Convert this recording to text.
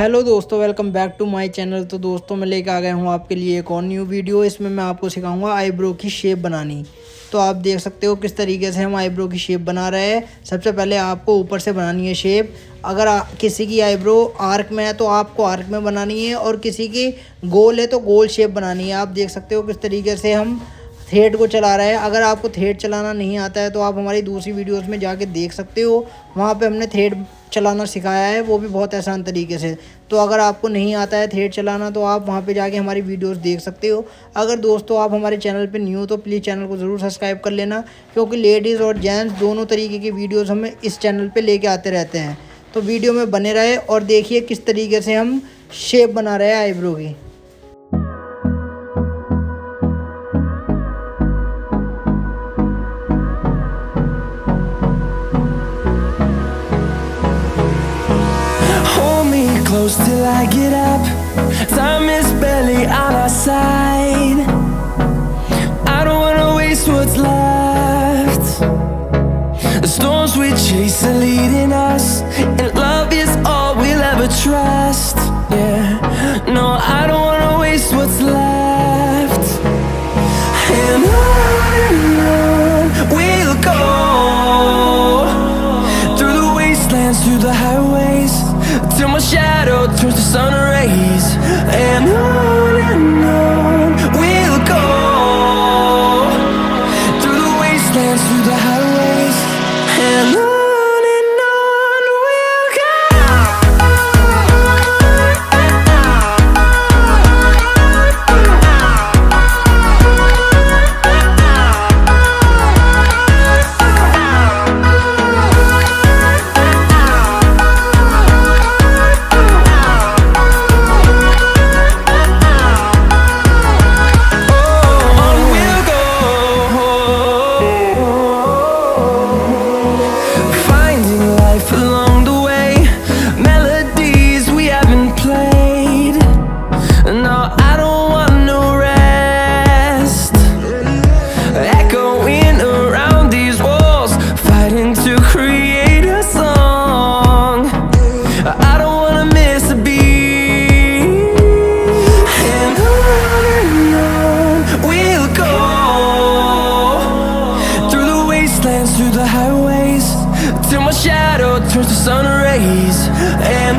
Hello दोस्तों, welcome back to my channel. तो दोस्तों मैं लेकर आ गया हूँ आपके लिए एक और न्यू वीडियो। इसमें मैं आपको सिखाऊंगा आईब्रो की शेप बनानी। तो आप देख सकते हो किस तरीके से हम आईब्रो की शेप बना रहे हैं। सबसे पहले आपको ऊपर से बनानी है शेप। अगर किसी की आईब्रो आर्क में है तो आपको आर्क में बनानी है, और किसी की गोल है तो गोल शेप बनानी है। आप देख सकते हो किस तरीके से हम थ्रेड को चला रहा है। अगर आपको थ्रेड चलाना नहीं आता है तो आप हमारी दूसरी वीडियोस में जाके देख सकते हो, वहाँ पे हमने थ्रेड चलाना सिखाया है, वो भी बहुत आसान तरीके से। तो अगर आपको नहीं आता है थ्रेड चलाना तो आप वहाँ पे जाके हमारी वीडियोस देख सकते हो। अगर दोस्तों आप हमारे चैनल पे न्यू हो तो प्लीज़ चैनल को ज़रूर सब्सक्राइब कर लेना, क्योंकि लेडीज़ और जेंट्स दोनों तरीके की वीडियोज़ हम इस चैनल पर लेके आते रहते हैं। तो वीडियो में बने रहे और देखिए किस तरीके से हम शेप बना रहे हैं आईब्रो की। Close till I get up. Time is barely on our side. I don't wanna waste what's left. The storms we chase are leading us, and love is all we'll ever trust. Yeah, no, I don't wanna waste what's left. And on we'll go, through the wastelands, through the highways, till my shadow turns to sun rays. And on we'll go, through the wastelands, through the highways, and on we'll go. Through the highways, till my shadow turns to sun rays. And